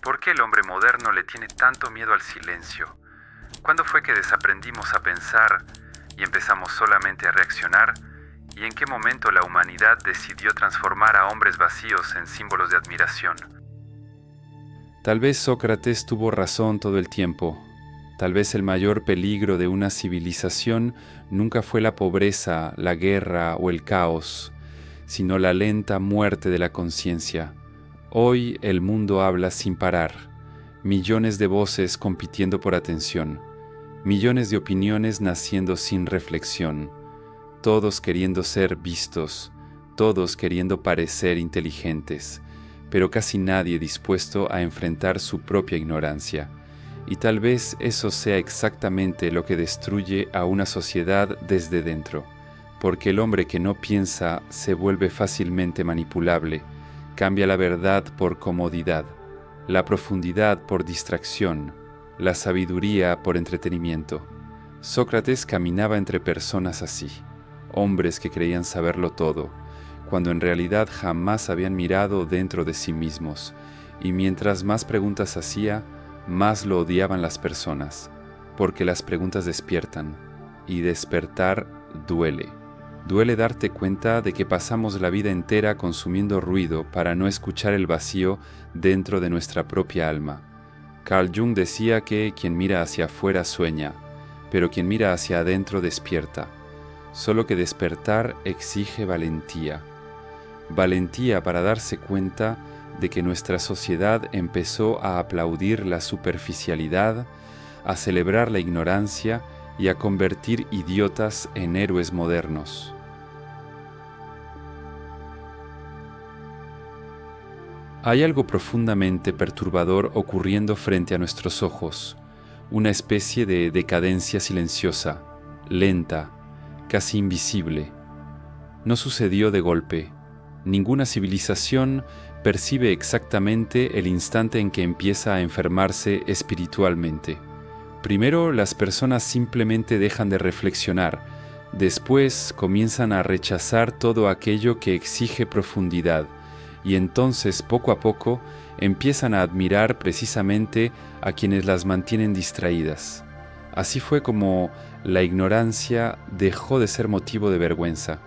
¿Por qué el hombre moderno le tiene tanto miedo al silencio? ¿Cuándo fue que desaprendimos a pensar y empezamos solamente a reaccionar? ¿Y en qué momento la humanidad decidió transformar a hombres vacíos en símbolos de admiración? Tal vez Sócrates tuvo razón todo el tiempo. Tal vez el mayor peligro de una civilización nunca fue la pobreza, la guerra o el caos, sino la lenta muerte de la conciencia. Hoy el mundo habla sin parar, millones de voces compitiendo por atención, millones de opiniones naciendo sin reflexión, todos queriendo ser vistos, todos queriendo parecer inteligentes, pero casi nadie dispuesto a enfrentar su propia ignorancia. Y tal vez eso sea exactamente lo que destruye a una sociedad desde dentro, porque el hombre que no piensa se vuelve fácilmente manipulable, cambia la verdad por comodidad, la profundidad por distracción, la sabiduría por entretenimiento. Sócrates caminaba entre personas así, hombres que creían saberlo todo, cuando en realidad jamás habían mirado dentro de sí mismos, y mientras más preguntas hacía, más lo odiaban las personas, porque las preguntas despiertan, y despertar duele. Duele darte cuenta de que pasamos la vida entera consumiendo ruido para no escuchar el vacío dentro de nuestra propia alma. Carl Jung decía que quien mira hacia afuera sueña, pero quien mira hacia adentro despierta. Solo que despertar exige valentía. Valentía para darse cuenta de que nuestra sociedad empezó a aplaudir la superficialidad, a celebrar la ignorancia y a convertir idiotas en héroes modernos. Hay algo profundamente perturbador ocurriendo frente a nuestros ojos, una especie de decadencia silenciosa, lenta, casi invisible. No sucedió de golpe. Ninguna civilización percibe exactamente el instante en que empieza a enfermarse espiritualmente. Primero, las personas simplemente dejan de reflexionar, después comienzan a rechazar todo aquello que exige profundidad, y entonces poco a poco empiezan a admirar precisamente a quienes las mantienen distraídas. Así fue como la ignorancia dejó de ser motivo de vergüenza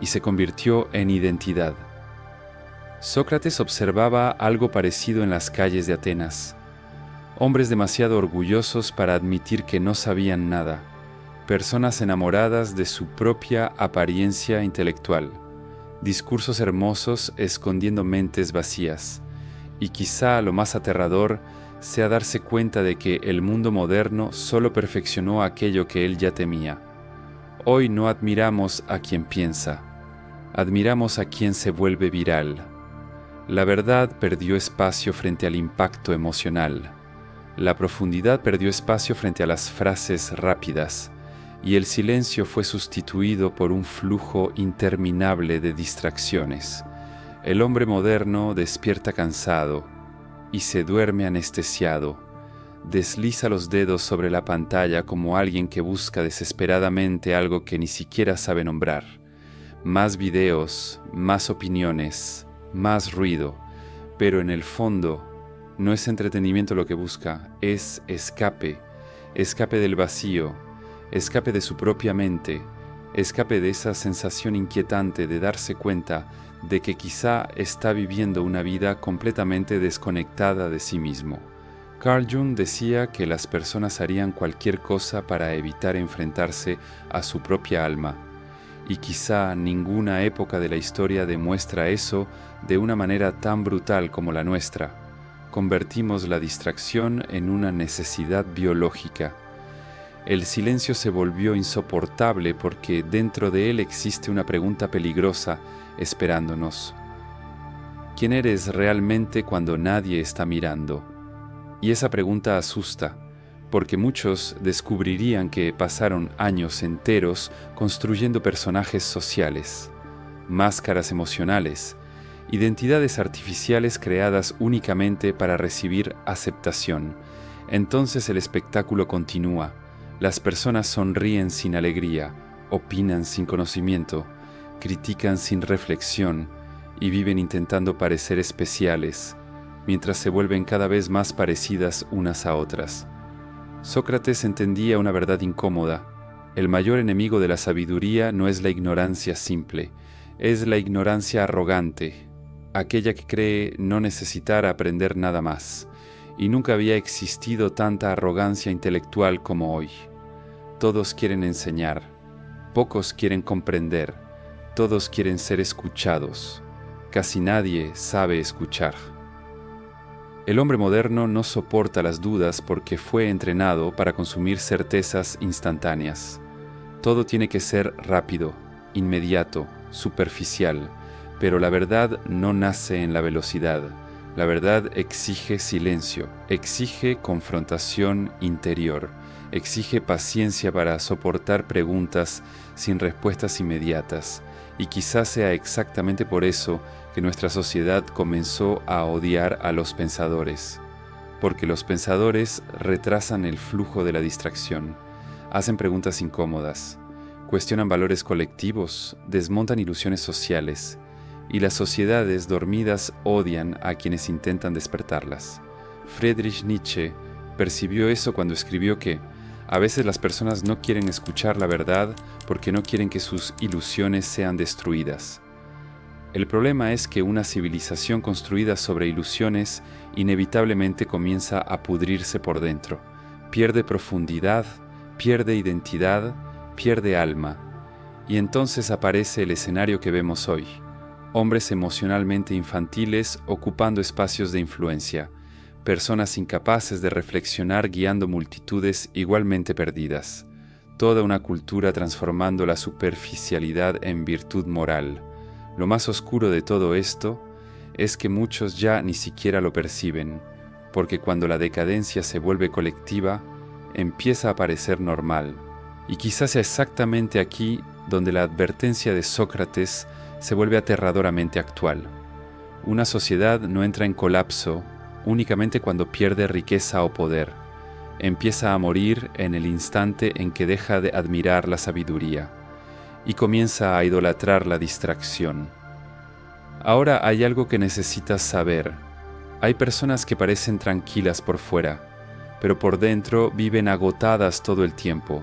y se convirtió en identidad. Sócrates observaba algo parecido en las calles de Atenas. Hombres demasiado orgullosos para admitir que no sabían nada, personas enamoradas de su propia apariencia intelectual, discursos hermosos escondiendo mentes vacías, y quizá lo más aterrador sea darse cuenta de que el mundo moderno solo perfeccionó aquello que él ya temía. Hoy no admiramos a quien piensa, admiramos a quien se vuelve viral. La verdad perdió espacio frente al impacto emocional. La profundidad perdió espacio frente a las frases rápidas, y el silencio fue sustituido por un flujo interminable de distracciones. El hombre moderno despierta cansado y se duerme anestesiado. Desliza los dedos sobre la pantalla como alguien que busca desesperadamente algo que ni siquiera sabe nombrar. Más videos, más opiniones, más ruido, pero en el fondo no es entretenimiento lo que busca, es escape, escape del vacío, escape de su propia mente, escape de esa sensación inquietante de darse cuenta de que quizá está viviendo una vida completamente desconectada de sí mismo. Carl Jung decía que las personas harían cualquier cosa para evitar enfrentarse a su propia alma, y quizá ninguna época de la historia demuestra eso de una manera tan brutal como la nuestra. Convertimos la distracción en una necesidad biológica. El silencio se volvió insoportable porque dentro de él existe una pregunta peligrosa esperándonos. ¿Quién eres realmente cuando nadie está mirando? Y esa pregunta asusta, porque muchos descubrirían que pasaron años enteros construyendo personajes sociales, máscaras emocionales, identidades artificiales creadas únicamente para recibir aceptación. Entonces el espectáculo continúa. Las personas sonríen sin alegría, opinan sin conocimiento, critican sin reflexión y viven intentando parecer especiales, mientras se vuelven cada vez más parecidas unas a otras. Sócrates entendía una verdad incómoda. El mayor enemigo de la sabiduría no es la ignorancia simple, es la ignorancia arrogante, aquella que cree no necesitar aprender nada más. Y nunca había existido tanta arrogancia intelectual como hoy. Todos quieren enseñar, pocos quieren comprender, todos quieren ser escuchados. Casi nadie sabe escuchar. El hombre moderno no soporta las dudas porque fue entrenado para consumir certezas instantáneas. Todo tiene que ser rápido, inmediato, superficial, pero la verdad no nace en la velocidad. La verdad exige silencio, exige confrontación interior, exige paciencia para soportar preguntas sin respuestas inmediatas. Y quizás sea exactamente por eso que nuestra sociedad comenzó a odiar a los pensadores, porque los pensadores retrasan el flujo de la distracción, hacen preguntas incómodas, cuestionan valores colectivos, desmontan ilusiones sociales, y las sociedades dormidas odian a quienes intentan despertarlas. Friedrich Nietzsche percibió eso cuando escribió que a veces las personas no quieren escuchar la verdad porque no quieren que sus ilusiones sean destruidas. El problema es que una civilización construida sobre ilusiones inevitablemente comienza a pudrirse por dentro, pierde profundidad, pierde identidad, pierde alma, y entonces aparece el escenario que vemos hoy. Hombres emocionalmente infantiles ocupando espacios de influencia, personas incapaces de reflexionar guiando multitudes igualmente perdidas, toda una cultura transformando la superficialidad en virtud moral. Lo más oscuro de todo esto es que muchos ya ni siquiera lo perciben, porque cuando la decadencia se vuelve colectiva, empieza a parecer normal. Y quizás sea exactamente aquí donde la advertencia de Sócrates se vuelve aterradoramente actual. Una sociedad no entra en colapso únicamente cuando pierde riqueza o poder. Empieza a morir en el instante en que deja de admirar la sabiduría y comienza a idolatrar la distracción. Ahora hay algo que necesitas saber. Hay personas que parecen tranquilas por fuera, pero por dentro viven agotadas todo el tiempo.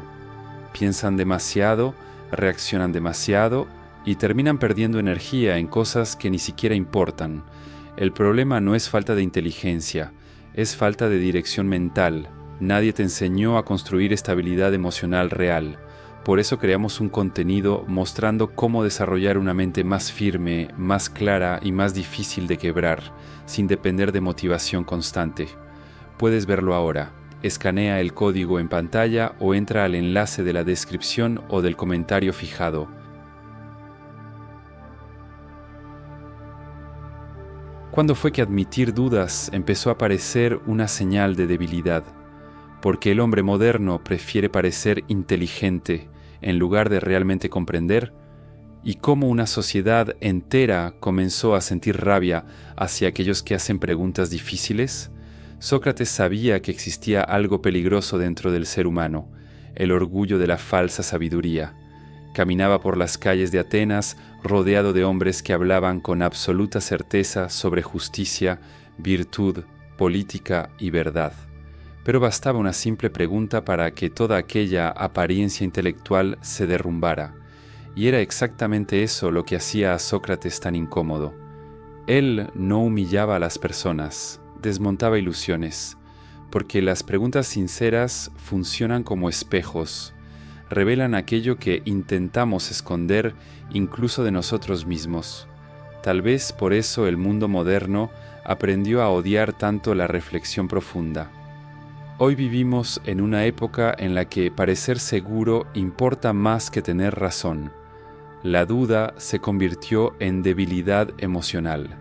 Piensan demasiado, reaccionan demasiado y terminan perdiendo energía en cosas que ni siquiera importan. El problema no es falta de inteligencia, es falta de dirección mental. Nadie te enseñó a construir estabilidad emocional real. Por eso creamos un contenido mostrando cómo desarrollar una mente más firme, más clara y más difícil de quebrar, sin depender de motivación constante. Puedes verlo ahora. Escanea el código en pantalla o entra al enlace de la descripción o del comentario fijado. ¿Cuándo fue que admitir dudas empezó a parecer una señal de debilidad? Porque el hombre moderno prefiere parecer inteligente en lugar de realmente comprender, y cómo una sociedad entera comenzó a sentir rabia hacia aquellos que hacen preguntas difíciles. Sócrates sabía que existía algo peligroso dentro del ser humano, el orgullo de la falsa sabiduría. Caminaba por las calles de Atenas rodeado de hombres que hablaban con absoluta certeza sobre justicia, virtud, política y verdad. Pero bastaba una simple pregunta para que toda aquella apariencia intelectual se derrumbara. Y era exactamente eso lo que hacía a Sócrates tan incómodo. Él no humillaba a las personas, desmontaba ilusiones, porque las preguntas sinceras funcionan como espejos, revelan aquello que intentamos esconder incluso de nosotros mismos. Tal vez por eso el mundo moderno aprendió a odiar tanto la reflexión profunda. Hoy vivimos en una época en la que parecer seguro importa más que tener razón. La duda se convirtió en debilidad emocional.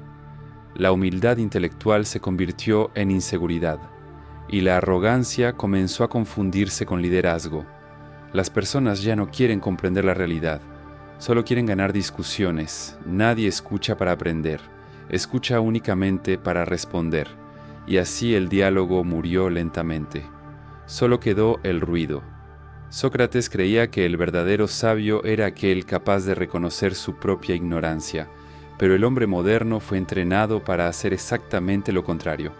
La humildad intelectual se convirtió en inseguridad. Y la arrogancia comenzó a confundirse con liderazgo. Las personas ya no quieren comprender la realidad. Solo quieren ganar discusiones. Nadie escucha para aprender. Escucha únicamente para responder. Y así el diálogo murió lentamente. Solo quedó el ruido. Sócrates creía que el verdadero sabio era aquel capaz de reconocer su propia ignorancia, Pero el hombre moderno fue entrenado para hacer exactamente lo contrario.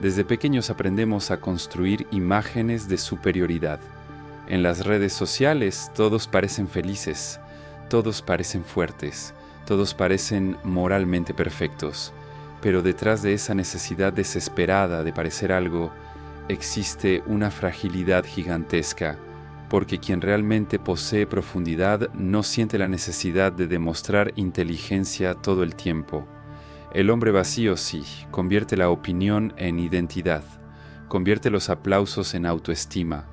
Desde pequeños aprendemos a construir imágenes de superioridad. En las redes sociales todos parecen felices, todos parecen fuertes, todos parecen moralmente perfectos, pero detrás de esa necesidad desesperada de parecer algo, existe una fragilidad gigantesca, porque quien realmente posee profundidad no siente la necesidad de demostrar inteligencia todo el tiempo. El hombre vacío sí, convierte la opinión en identidad, convierte los aplausos en autoestima,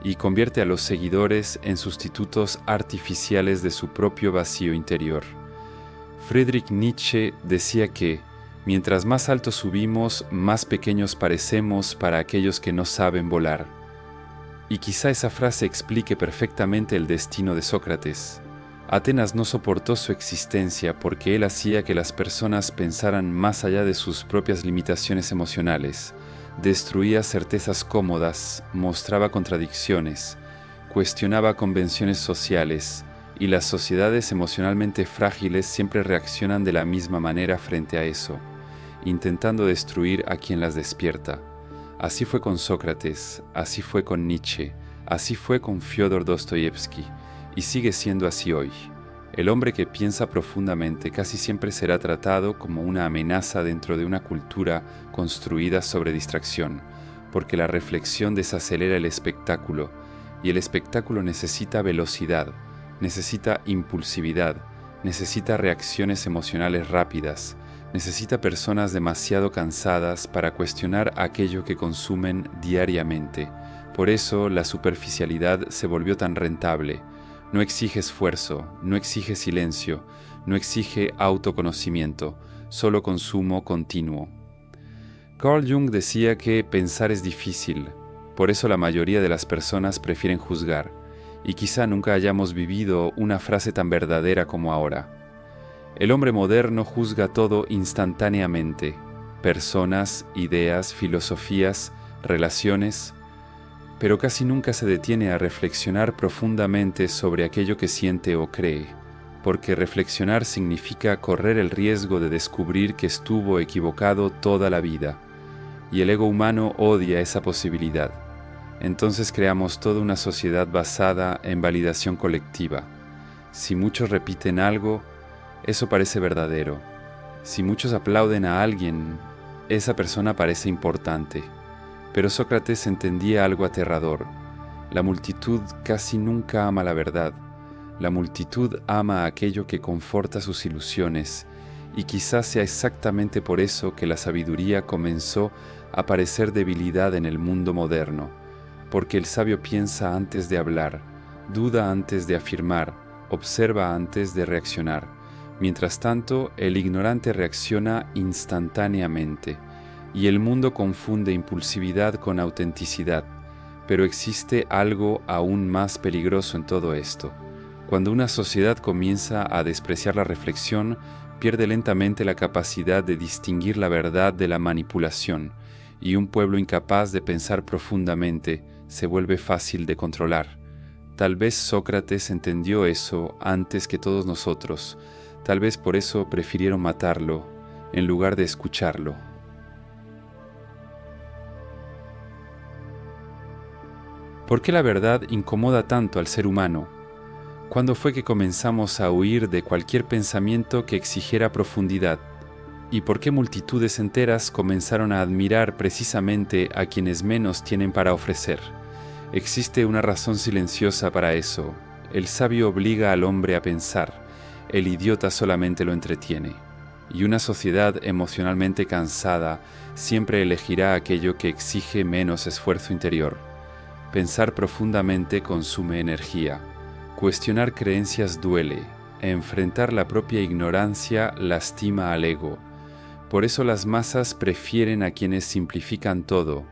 y convierte a los seguidores en sustitutos artificiales de su propio vacío interior. Friedrich Nietzsche decía que, mientras más alto subimos, más pequeños parecemos para aquellos que no saben volar. Y quizá esa frase explique perfectamente el destino de Sócrates. Atenas no soportó su existencia porque él hacía que las personas pensaran más allá de sus propias limitaciones emocionales, destruía certezas cómodas, mostraba contradicciones, cuestionaba convenciones sociales, y las sociedades emocionalmente frágiles siempre reaccionan de la misma manera frente a eso, intentando destruir a quien las despierta. Así fue con Sócrates, así fue con Nietzsche, así fue con Fyodor Dostoyevsky, y sigue siendo así hoy. El hombre que piensa profundamente casi siempre será tratado como una amenaza dentro de una cultura construida sobre distracción, porque la reflexión desacelera el espectáculo, y el espectáculo necesita velocidad, necesita impulsividad, necesita reacciones emocionales rápidas, necesita personas demasiado cansadas para cuestionar aquello que consumen diariamente. Por eso la superficialidad se volvió tan rentable. No exige esfuerzo, no exige silencio, no exige autoconocimiento, solo consumo continuo. Carl Jung decía que pensar es difícil, por eso la mayoría de las personas prefieren juzgar, y quizá nunca hayamos vivido una frase tan verdadera como ahora. El hombre moderno juzga todo instantáneamente, personas, ideas, filosofías, relaciones, pero casi nunca se detiene a reflexionar profundamente sobre aquello que siente o cree, porque reflexionar significa correr el riesgo de descubrir que estuvo equivocado toda la vida, y el ego humano odia esa posibilidad. Entonces creamos toda una sociedad basada en validación colectiva. Si muchos repiten algo, eso parece verdadero. Si muchos aplauden a alguien, esa persona parece importante. Pero Sócrates entendía algo aterrador. La multitud casi nunca ama la verdad. La multitud ama aquello que conforta sus ilusiones, y quizás sea exactamente por eso que la sabiduría comenzó a parecer debilidad en el mundo moderno, porque el sabio piensa antes de hablar, duda antes de afirmar, observa antes de reaccionar. Mientras tanto, el ignorante reacciona instantáneamente, y el mundo confunde impulsividad con autenticidad, pero existe algo aún más peligroso en todo esto. Cuando una sociedad comienza a despreciar la reflexión, pierde lentamente la capacidad de distinguir la verdad de la manipulación, y un pueblo incapaz de pensar profundamente se vuelve fácil de controlar. Tal vez Sócrates entendió eso antes que todos nosotros, tal vez por eso prefirieron matarlo en lugar de escucharlo. ¿Por qué la verdad incomoda tanto al ser humano? ¿Cuándo fue que comenzamos a huir de cualquier pensamiento que exigiera profundidad? ¿Y por qué multitudes enteras comenzaron a admirar precisamente a quienes menos tienen para ofrecer? Existe una razón silenciosa para eso. El sabio obliga al hombre a pensar, el idiota solamente lo entretiene. Y una sociedad emocionalmente cansada siempre elegirá aquello que exige menos esfuerzo interior. Pensar profundamente consume energía. Cuestionar creencias duele. Enfrentar la propia ignorancia lastima al ego. Por eso las masas prefieren a quienes simplifican todo,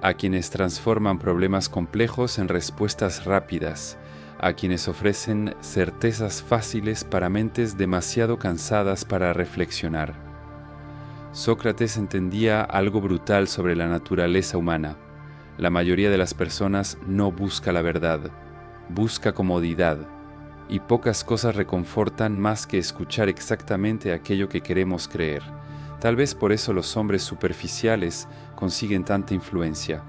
a quienes transforman problemas complejos en respuestas rápidas, a quienes ofrecen certezas fáciles para mentes demasiado cansadas para reflexionar. Sócrates entendía algo brutal sobre la naturaleza humana. La mayoría de las personas no busca la verdad, busca comodidad. y pocas cosas reconfortan más que escuchar exactamente aquello que queremos creer. Tal vez por eso los hombres superficiales consiguen tanta influencia.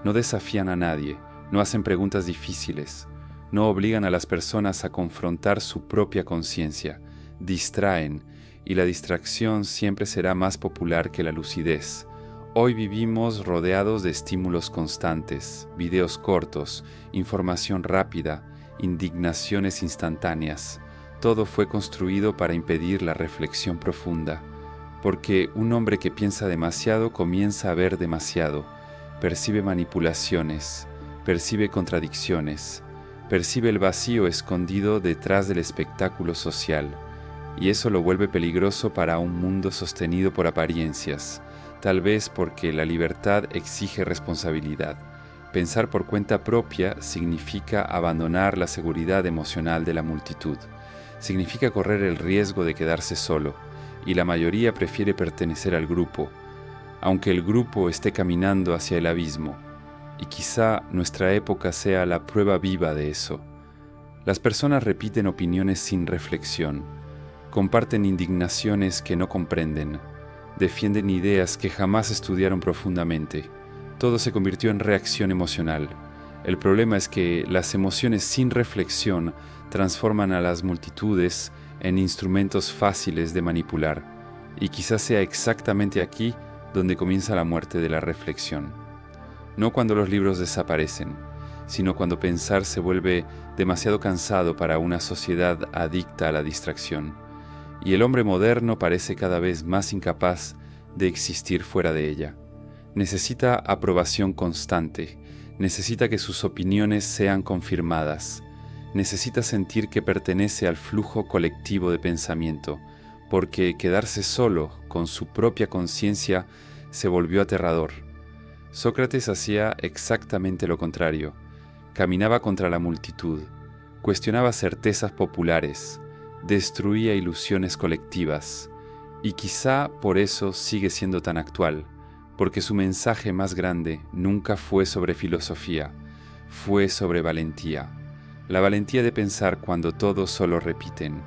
No desafían a nadie, no hacen preguntas difíciles, no obligan a las personas a confrontar su propia conciencia, distraen, y la distracción siempre será más popular que la lucidez. Hoy vivimos rodeados de estímulos constantes, videos cortos, información rápida, indignaciones instantáneas. Todo fue construido para impedir la reflexión profunda, porque un hombre que piensa demasiado comienza a ver demasiado, percibe manipulaciones, percibe contradicciones, percibe el vacío escondido detrás del espectáculo social, y eso lo vuelve peligroso para un mundo sostenido por apariencias, tal vez porque la libertad exige responsabilidad. Pensar por cuenta propia significa abandonar la seguridad emocional de la multitud, significa correr el riesgo de quedarse solo, y la mayoría prefiere pertenecer al grupo, aunque el grupo esté caminando hacia el abismo, y quizá nuestra época sea la prueba viva de eso. Las personas repiten opiniones sin reflexión, comparten indignaciones que no comprenden, defienden ideas que jamás estudiaron profundamente. Todo se convirtió en reacción emocional. El problema es que las emociones sin reflexión transforman a las multitudes en instrumentos fáciles de manipular, y quizás sea exactamente aquí donde comienza la muerte de la reflexión. No cuando los libros desaparecen, sino cuando pensar se vuelve demasiado cansado para una sociedad adicta a la distracción, y el hombre moderno parece cada vez más incapaz de existir fuera de ella. Necesita aprobación constante, necesita que sus opiniones sean confirmadas, necesita sentir que pertenece al flujo colectivo de pensamiento, porque quedarse solo con su propia conciencia se volvió aterrador. Sócrates hacía exactamente lo contrario. Caminaba contra la multitud, cuestionaba certezas populares, destruía ilusiones colectivas, y quizá por eso sigue siendo tan actual, porque su mensaje más grande nunca fue sobre filosofía, fue sobre valentía. La valentía de pensar cuando todos solo repiten,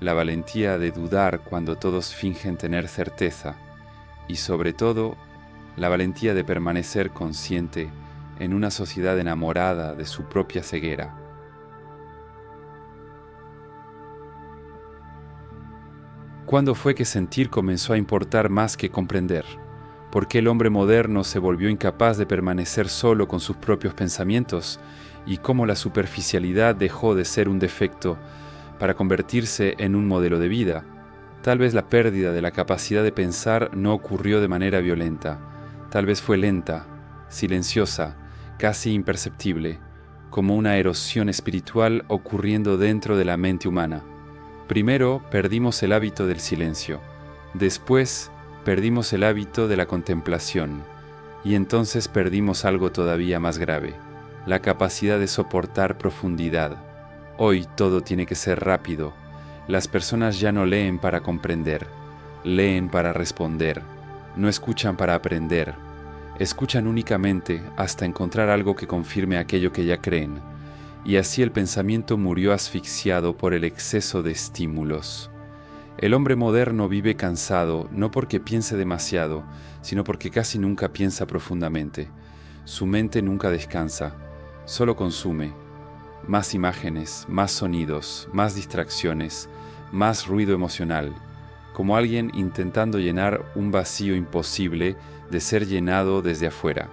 la valentía de dudar cuando todos fingen tener certeza, y sobre todo, la valentía de permanecer consciente en una sociedad enamorada de su propia ceguera. ¿Cuándo fue que sentir comenzó a importar más que comprender? ¿Por qué el hombre moderno se volvió incapaz de permanecer solo con sus propios pensamientos? ¿Y cómo la superficialidad dejó de ser un defecto para convertirse en un modelo de vida? Tal vez la pérdida de la capacidad de pensar no ocurrió de manera violenta. Tal vez fue lenta, silenciosa, casi imperceptible, como una erosión espiritual ocurriendo dentro de la mente humana. Primero perdimos el hábito del silencio, después perdimos el hábito de la contemplación, y entonces perdimos algo todavía más grave, la capacidad de soportar profundidad. Hoy todo tiene que ser rápido. Las personas ya no leen para comprender, leen para responder, no escuchan para aprender, escuchan únicamente hasta encontrar algo que confirme aquello que ya creen. Y así el pensamiento murió asfixiado por el exceso de estímulos. El hombre moderno vive cansado no porque piense demasiado, sino porque casi nunca piensa profundamente. Su mente nunca descansa, solo consume. Más imágenes, más sonidos, más distracciones, más ruido emocional, como alguien intentando llenar un vacío imposible de ser llenado desde afuera.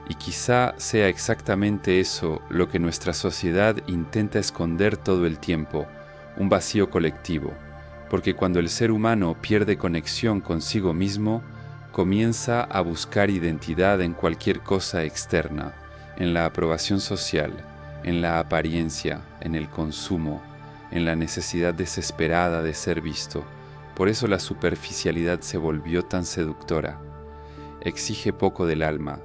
Y quizá sea exactamente eso lo que nuestra sociedad intenta esconder todo el tiempo, un vacío colectivo, porque cuando el ser humano pierde conexión consigo mismo, comienza a buscar identidad en cualquier cosa externa, en la aprobación social, en la apariencia, en el consumo, en la necesidad desesperada de ser visto. Por eso la superficialidad se volvió tan seductora. Exige poco del alma.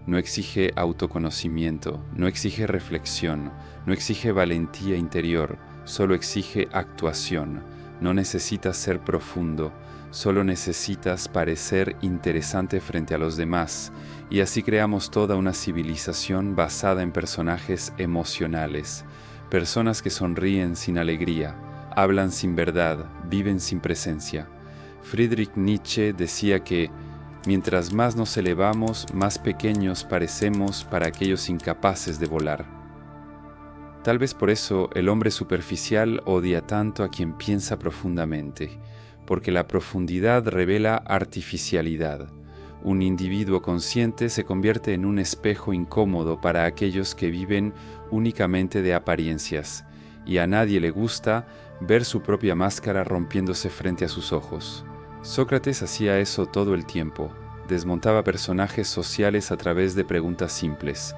No exige autoconocimiento, no exige reflexión, no exige valentía interior, solo exige actuación. No necesitas ser profundo, solo necesitas parecer interesante frente a los demás, y así creamos toda una civilización basada en personajes emocionales. personas que sonríen sin alegría, hablan sin verdad, viven sin presencia. Friedrich Nietzsche decía que mientras más nos elevamos, más pequeños parecemos para aquellos incapaces de volar. Tal vez por eso el hombre superficial odia tanto a quien piensa profundamente, porque la profundidad revela artificialidad. Un individuo consciente se convierte en un espejo incómodo para aquellos que viven únicamente de apariencias, y a nadie le gusta ver su propia máscara rompiéndose frente a sus ojos. Sócrates hacía eso todo el tiempo, desmontaba personajes sociales a través de preguntas simples,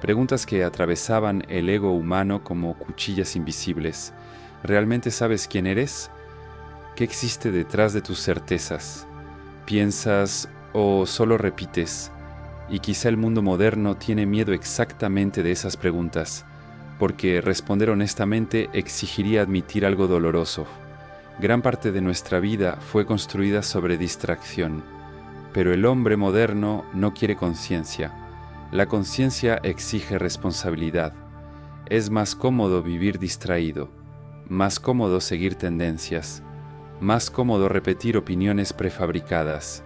preguntas que atravesaban el ego humano como cuchillas invisibles. ¿Realmente sabes quién eres? ¿Qué existe detrás de tus certezas? ¿Piensas o solo repites? Y quizá el mundo moderno tiene miedo exactamente de esas preguntas, porque responder honestamente exigiría admitir algo doloroso. Gran parte de nuestra vida fue construida sobre distracción, pero el hombre moderno no quiere conciencia. La conciencia exige responsabilidad. Es más cómodo vivir distraído, más cómodo seguir tendencias, más cómodo repetir opiniones prefabricadas,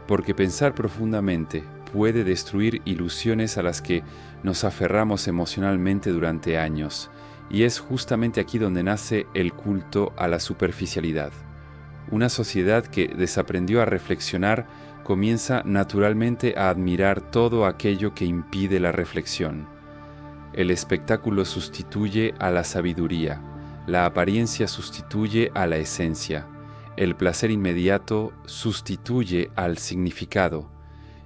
porque pensar profundamente puede destruir ilusiones a las que nos aferramos emocionalmente durante años, y es justamente aquí donde nace el culto a la superficialidad. Una sociedad que desaprendió a reflexionar comienza naturalmente a admirar todo aquello que impide la reflexión. El espectáculo sustituye a la sabiduría, la apariencia sustituye a la esencia, el placer inmediato sustituye al significado,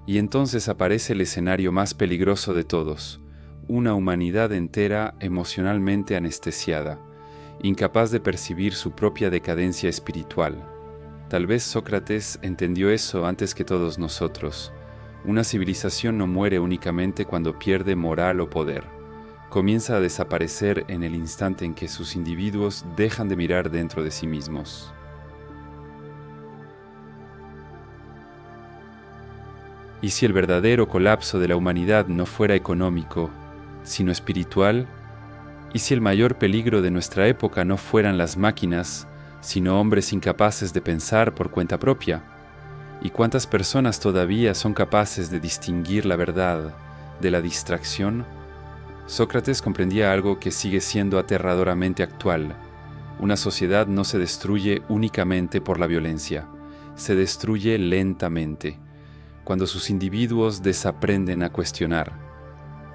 y entonces aparece el escenario más peligroso de todos, una humanidad entera emocionalmente anestesiada, incapaz de percibir su propia decadencia espiritual. Tal vez Sócrates entendió eso antes que todos nosotros. Una civilización no muere únicamente cuando pierde moral o poder. Comienza a desaparecer en el instante en que sus individuos dejan de mirar dentro de sí mismos. ¿Y si el verdadero colapso de la humanidad no fuera económico, sino espiritual? ¿Y si el mayor peligro de nuestra época no fueran las máquinas, sino hombres incapaces de pensar por cuenta propia? ¿Y cuántas personas todavía son capaces de distinguir la verdad de la distracción? Sócrates comprendía algo que sigue siendo aterradoramente actual. Una sociedad no se destruye únicamente por la violencia, se destruye lentamente, cuando sus individuos desaprenden a cuestionar.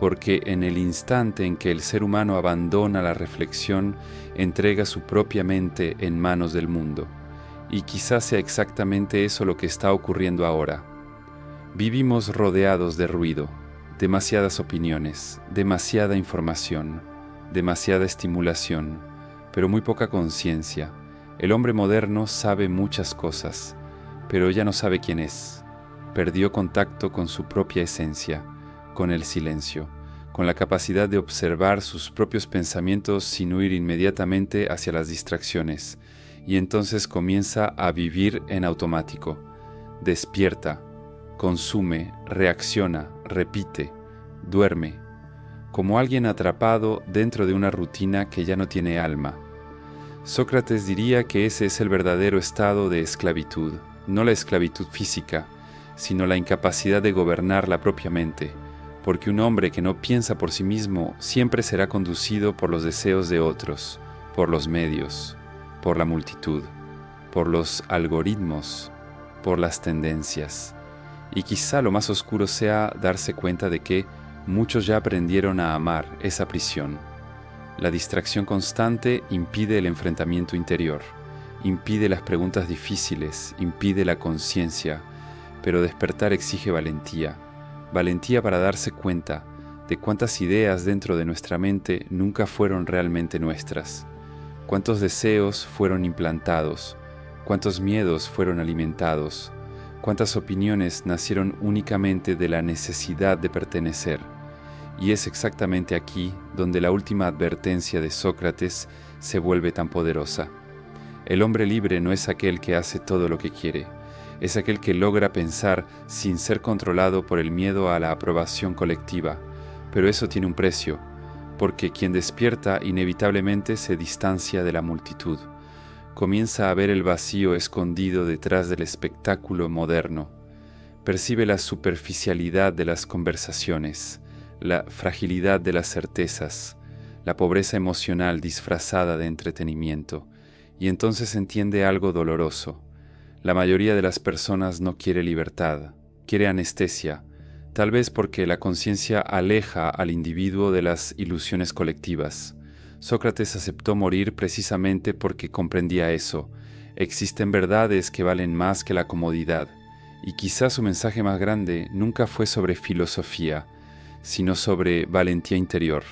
Porque en el instante en que el ser humano abandona la reflexión, entrega su propia mente en manos del mundo. Y quizás sea exactamente eso lo que está ocurriendo ahora. Vivimos rodeados de ruido, demasiadas opiniones, demasiada información, demasiada estimulación, pero muy poca conciencia. El hombre moderno sabe muchas cosas, pero ya no sabe quién es. Perdió contacto con su propia esencia, con el silencio, con la capacidad de observar sus propios pensamientos sin huir inmediatamente hacia las distracciones, y entonces comienza a vivir en automático. Despierta, consume, reacciona, repite, duerme, como alguien atrapado dentro de una rutina que ya no tiene alma. Sócrates diría que ese es el verdadero estado de esclavitud, no la esclavitud física, sino la incapacidad de gobernar la propia mente, porque un hombre que no piensa por sí mismo siempre será conducido por los deseos de otros, por los medios, por la multitud, por los algoritmos, por las tendencias. Y quizá lo más oscuro sea darse cuenta de que muchos ya aprendieron a amar esa prisión. La distracción constante impide el enfrentamiento interior, impide las preguntas difíciles, impide la conciencia, pero despertar exige valentía. Valentía para darse cuenta de cuántas ideas dentro de nuestra mente nunca fueron realmente nuestras, cuántos deseos fueron implantados, cuántos miedos fueron alimentados, cuántas opiniones nacieron únicamente de la necesidad de pertenecer. Y es exactamente aquí donde la última advertencia de Sócrates se vuelve tan poderosa. El hombre libre no es aquel que hace todo lo que quiere, es aquel que logra pensar sin ser controlado por el miedo a la aprobación colectiva. Pero eso tiene un precio, porque quien despierta inevitablemente se distancia de la multitud, comienza a ver el vacío escondido detrás del espectáculo moderno, percibe la superficialidad de las conversaciones, la fragilidad de las certezas, la pobreza emocional disfrazada de entretenimiento, y entonces entiende algo doloroso. La mayoría de las personas no quiere libertad, quiere anestesia, tal vez porque la conciencia aleja al individuo de las ilusiones colectivas. Sócrates aceptó morir precisamente porque comprendía eso. Existen verdades que valen más que la comodidad, y quizás su mensaje más grande nunca fue sobre filosofía, sino sobre valentía interior,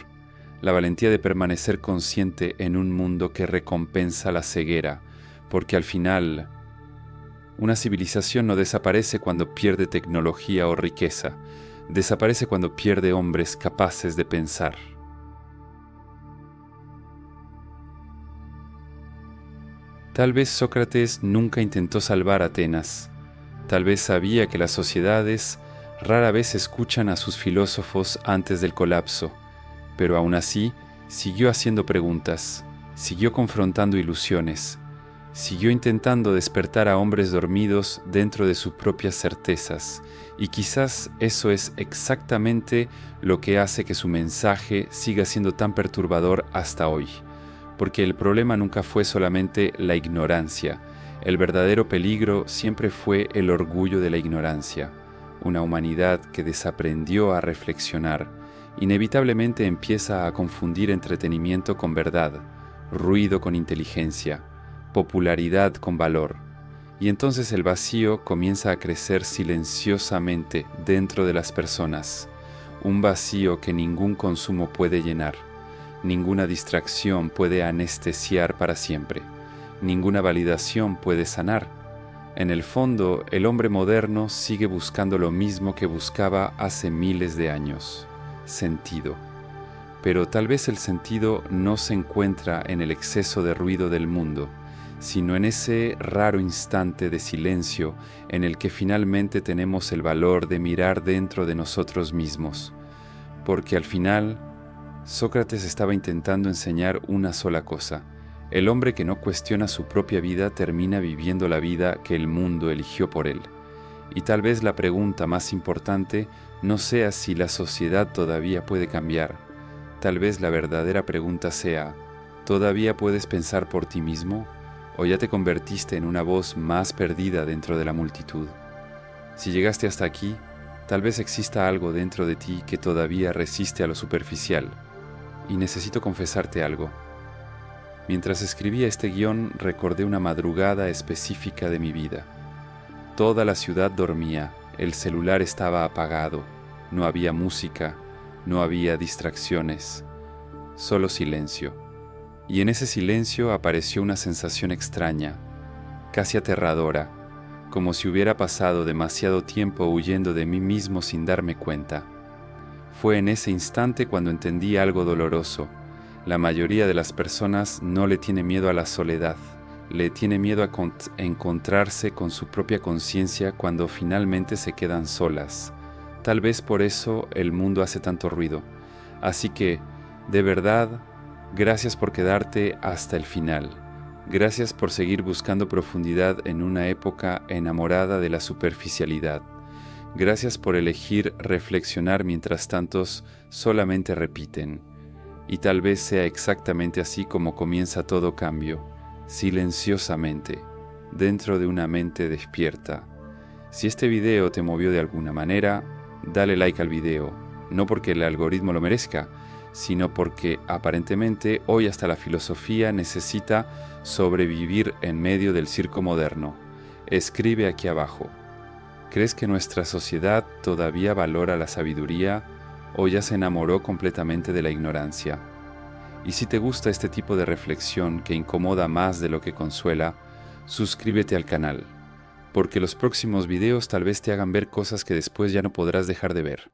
la valentía de permanecer consciente en un mundo que recompensa la ceguera, porque al final, una civilización no desaparece cuando pierde tecnología o riqueza, desaparece cuando pierde hombres capaces de pensar. Tal vez Sócrates nunca intentó salvar Atenas. Tal vez sabía que las sociedades rara vez escuchan a sus filósofos antes del colapso, pero aún así siguió haciendo preguntas, siguió confrontando ilusiones, siguió intentando despertar a hombres dormidos dentro de sus propias certezas, y quizás eso es exactamente lo que hace que su mensaje siga siendo tan perturbador hasta hoy, porque el problema nunca fue solamente la ignorancia. El verdadero peligro siempre fue el orgullo de la ignorancia. Una humanidad que desaprendió a reflexionar, inevitablemente empieza a confundir entretenimiento con verdad, ruido con inteligencia, popularidad con valor, y entonces el vacío comienza a crecer silenciosamente dentro de las personas, un vacío que ningún consumo puede llenar, ninguna distracción puede anestesiar para siempre. Ninguna validación puede sanar. En el fondo, el hombre moderno sigue buscando lo mismo que buscaba hace miles de años: sentido. Pero tal vez el sentido no se encuentra en el exceso de ruido del mundo, sino en ese raro instante de silencio en el que finalmente tenemos el valor de mirar dentro de nosotros mismos. Porque al final, Sócrates estaba intentando enseñar una sola cosa: el hombre que no cuestiona su propia vida termina viviendo la vida que el mundo eligió por él. Y tal vez la pregunta más importante no sea si la sociedad todavía puede cambiar. Tal vez la verdadera pregunta sea: ¿todavía puedes pensar por ti mismo? ¿O ya te convertiste en una voz más perdida dentro de la multitud? Si llegaste hasta aquí, tal vez exista algo dentro de ti que todavía resiste a lo superficial. Y necesito confesarte algo. Mientras escribía este guión, recordé una madrugada específica de mi vida. Toda la ciudad dormía, el celular estaba apagado, no había música, no había distracciones, solo silencio. Y en ese silencio apareció una sensación extraña, casi aterradora, como si hubiera pasado demasiado tiempo huyendo de mí mismo sin darme cuenta. Fue en ese instante cuando entendí algo doloroso. La mayoría de las personas no le tiene miedo a la soledad, le tiene miedo a encontrarse con su propia conciencia cuando finalmente se quedan solas. Tal vez por eso el mundo hace tanto ruido. Así que, de verdad, gracias por quedarte hasta el final. Gracias por seguir buscando profundidad en una época enamorada de la superficialidad. Gracias por elegir reflexionar mientras tantos solamente repiten. Y tal vez sea exactamente así como comienza todo cambio, silenciosamente, dentro de una mente despierta. Si este video te movió de alguna manera, dale like al video, no porque el algoritmo lo merezca, sino porque aparentemente hoy hasta la filosofía necesita sobrevivir en medio del circo moderno. Escribe aquí abajo: ¿crees que nuestra sociedad todavía valora la sabiduría o ya se enamoró completamente de la ignorancia? Y si te gusta este tipo de reflexión que incomoda más de lo que consuela, suscríbete al canal, porque los próximos videos tal vez te hagan ver cosas que después ya no podrás dejar de ver.